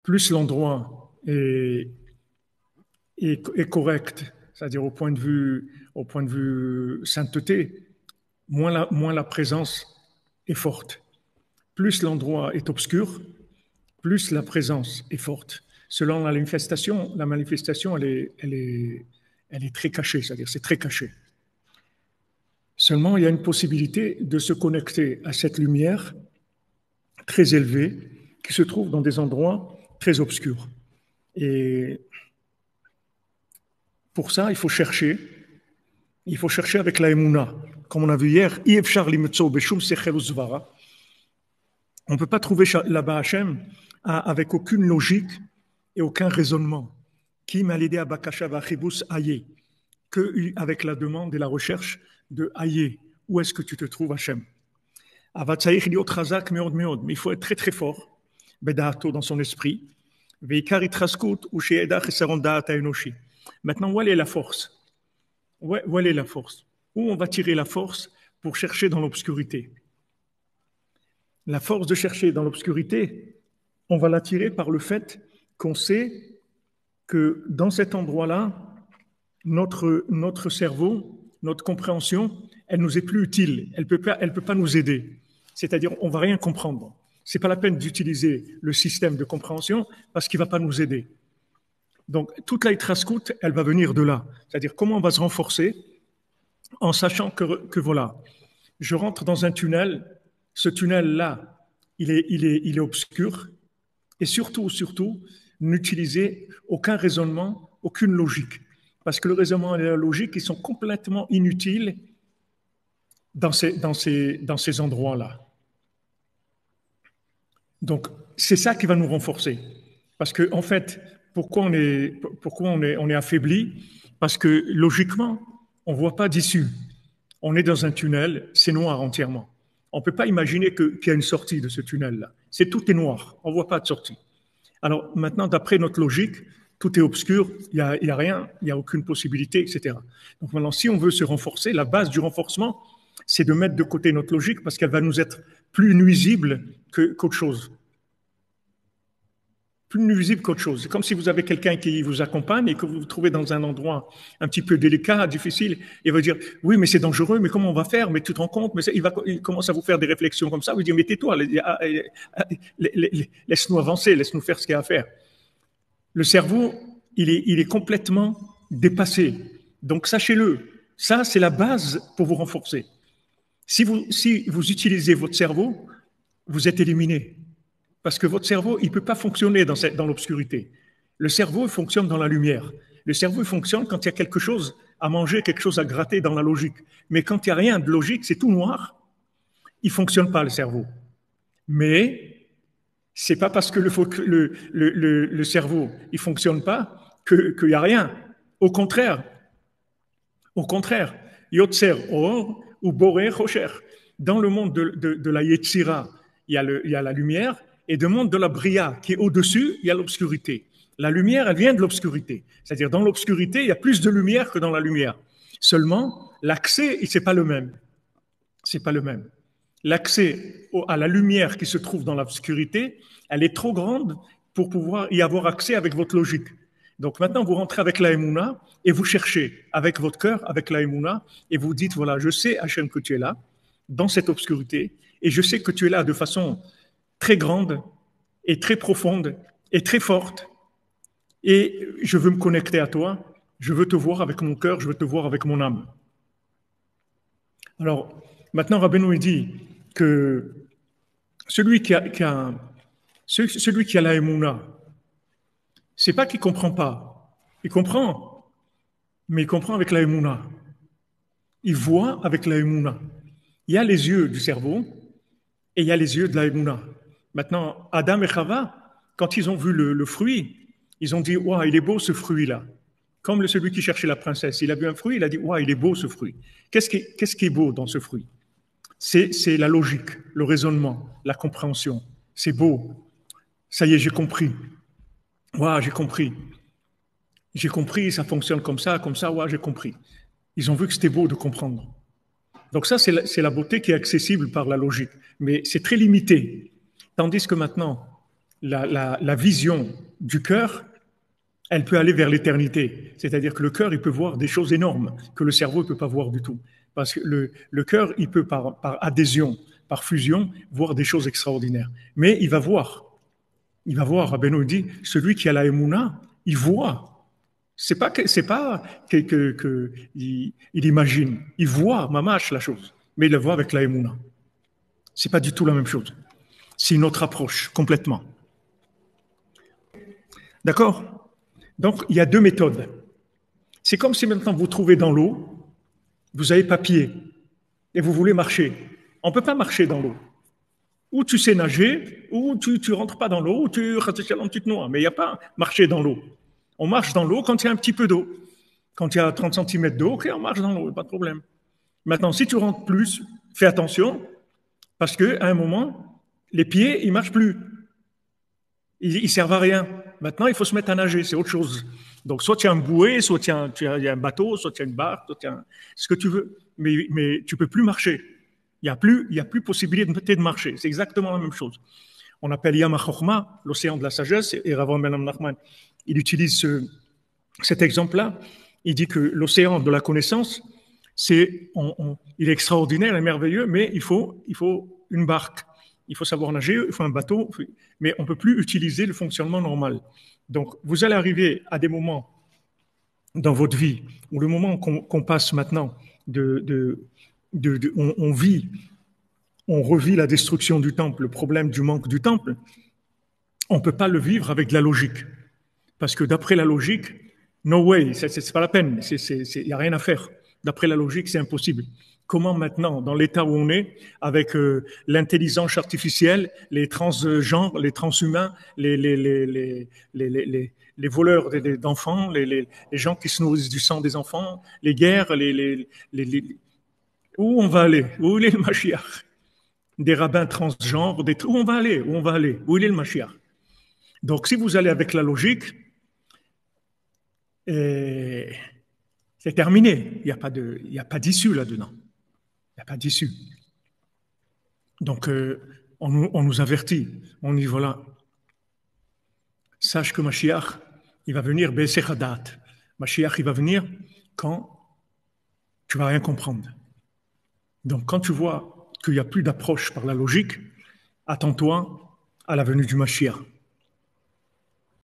plus l'endroit est correct, c'est-à-dire au point de vue sainteté, moins la présence est forte. Plus l'endroit est obscur, plus la présence est forte. Selon la manifestation elle est très cachée, c'est-à-dire c'est très caché. Seulement, il y a une possibilité de se connecter à cette lumière très élevée qui se trouve dans des endroits très obscurs. Et pour ça, il faut chercher avec la Emouna. Comme on a vu hier, on ne peut pas trouver là-bas Hachem avec aucune logique et aucun raisonnement. Qui m'a l'idée à Bakasha Vachibus Aye, que avec la demande et la recherche de Aye, où est-ce que tu te trouves Hachem? Mais il faut être très très fort, Bedato dans son esprit. Maintenant, où est la force? Où est la force? Où on va tirer la force pour chercher dans l'obscurité? La force de chercher dans l'obscurité, on va la tirer par le fait qu'on sait que dans cet endroit-là, notre cerveau, notre compréhension, elle nous est plus utile. Elle peut pas nous aider. C'est-à-dire, on va rien comprendre. C'est pas la peine d'utiliser le système de compréhension parce qu'il va pas nous aider. Donc, toute la Hitraskout, elle va venir de là. C'est-à-dire, comment on va se renforcer en sachant que voilà, je rentre dans un tunnel, ce tunnel-là, il est obscur, et surtout, n'utilisez aucun raisonnement, aucune logique. Parce que le raisonnement et la logique, ils sont complètement inutiles dans ces endroits-là. Donc, c'est ça qui va nous renforcer. Parce que, en fait, pourquoi on est affaibli? Parce que, logiquement, on ne voit pas d'issue. On est dans un tunnel, c'est noir entièrement. On ne peut pas imaginer qu'il y a une sortie de ce tunnel-là. Tout est noir, on ne voit pas de sortie. Alors maintenant, d'après notre logique, tout est obscur, il y a rien, il n'y a aucune possibilité, etc. Donc maintenant, si on veut se renforcer, la base du renforcement, c'est de mettre de côté notre logique parce qu'elle va nous être plus nuisible qu'autre chose. Plus nuisible qu'autre chose. C'est comme si vous avez quelqu'un qui vous accompagne et que vous vous trouvez dans un endroit un petit peu délicat, difficile, et va dire oui, mais c'est dangereux, mais comment on va faire? Mais tu te rends compte? Mais il commence à vous faire des réflexions comme ça. Vous dites mais tais-toi, laisse-nous avancer, laisse-nous faire ce qu'il y a à faire. Le cerveau, il est complètement dépassé. Donc sachez-le, ça c'est la base pour vous renforcer. Si vous utilisez votre cerveau, vous êtes éliminé. Parce que votre cerveau, il ne peut pas fonctionner dans l'obscurité. Le cerveau fonctionne dans la lumière. Le cerveau fonctionne quand il y a quelque chose à manger, quelque chose à gratter dans la logique. Mais quand il n'y a rien de logique, c'est tout noir, il ne fonctionne pas le cerveau. Mais ce n'est pas parce que le cerveau il ne fonctionne pas qu'il n'y a rien. Au contraire, Yotzer Or ou Boré Rocher. Dans le monde de la Yetzira, il y a la lumière. Et du monde de la Bria, qui est au-dessus, il y a l'obscurité. La lumière, elle vient de l'obscurité. C'est-à-dire, dans l'obscurité, il y a plus de lumière que dans la lumière. Seulement, l'accès, c'est pas le même. C'est pas le même. L'accès à la lumière qui se trouve dans l'obscurité, elle est trop grande pour pouvoir y avoir accès avec votre logique. Donc maintenant, vous rentrez avec la Emouna et vous cherchez avec votre cœur, avec la Emouna, et vous dites, voilà, je sais, Hachem, que tu es là, dans cette obscurité, et je sais que tu es là de façon très grande et très profonde et très forte. Et je veux me connecter à toi, je veux te voir avec mon cœur, je veux te voir avec mon âme. Alors, maintenant, Rabbeinu dit que celui qui a la Emouna, c'est pas qu'il comprend pas. Il comprend, mais il comprend avec la Emouna. Il voit avec la Emouna. Il y a les yeux du cerveau et il y a les yeux de la Emouna. Maintenant, Adam et Chava, quand ils ont vu le fruit, ils ont dit, waouh, il est beau ce fruit-là. Comme celui qui cherchait la princesse, il a vu un fruit, il a dit, waouh, il est beau ce fruit. Qu'est-ce qui est beau dans ce fruit? C'est la logique, le raisonnement, la compréhension. C'est beau. Ça y est, j'ai compris. Waouh, j'ai compris. J'ai compris, ça fonctionne comme ça, waouh, j'ai compris. Ils ont vu que c'était beau de comprendre. Donc ça, c'est la beauté qui est accessible par la logique. Mais c'est très limité. Tandis que maintenant, la vision du cœur, elle peut aller vers l'éternité. C'est-à-dire que le cœur, il peut voir des choses énormes que le cerveau ne peut pas voir du tout. Parce que le cœur, il peut par adhésion, par fusion, voir des choses extraordinaires. Mais il va voir. Il va voir, Rabbeinu dit, celui qui a la émouna, il voit. C'est pas que il imagine. Il voit, mamache, la chose. Mais il le voit avec la émouna. C'est pas du tout la même chose. C'est une autre approche, complètement. D'accord? Donc, il y a deux méthodes. C'est comme si maintenant vous trouvez dans l'eau, vous avez papier et vous voulez marcher. On ne peut pas marcher dans l'eau. Ou tu sais nager, ou tu ne rentres pas dans l'eau, ou tu te noies. Mais il n'y a pas marcher dans l'eau. On marche dans l'eau quand il y a un petit peu d'eau. Quand il y a 30 centimètres d'eau, ok, on marche dans l'eau, pas de problème. Maintenant, si tu rentres plus, fais attention, parce qu'à un moment, les pieds, ils ne marchent plus. Ils ne servent à rien. Maintenant, il faut se mettre à nager, c'est autre chose. Donc, soit tu as un bouée, soit il y a un bateau, soit tu as une barque, soit tu as ce que tu veux. Mais tu ne peux plus marcher. Il n'y a plus possibilité de marcher. C'est exactement la même chose. On appelle Yam HaChochma, l'océan de la sagesse, et Rav Ben Nachman, il utilise cet exemple-là. Il dit que l'océan de la connaissance, il est extraordinaire et merveilleux, mais il faut une barque. Il faut savoir nager, il faut un bateau, mais on ne peut plus utiliser le fonctionnement normal. Donc, vous allez arriver à des moments dans votre vie, où le moment qu'on passe maintenant, on vit, on revit la destruction du temple, le problème du manque du temple, on ne peut pas le vivre avec de la logique. Parce que d'après la logique, no way, c'est pas la peine, il n'y a rien à faire. D'après la logique, c'est impossible. Comment maintenant, dans l'état où on est, avec l'intelligence artificielle, les transgenres, les transhumains, les voleurs d'enfants, les gens qui se nourrissent du sang des enfants, les guerres, où on va aller? Où est le Mashiach? Des rabbins transgenres, où on va aller? Où on va aller? Où est le Mashiach? Donc, si vous allez avec la logique, c'est terminé. Il n'y a pas d'issue là-dedans. Il n'y a pas d'issue. Donc, on nous avertit. On dit, voilà, sache que Mashiach, il va venir Be'esechadat. Mashiach, il va venir quand tu ne vas rien comprendre. Donc, quand tu vois qu'il n'y a plus d'approche par la logique, attends-toi à la venue du Mashiach.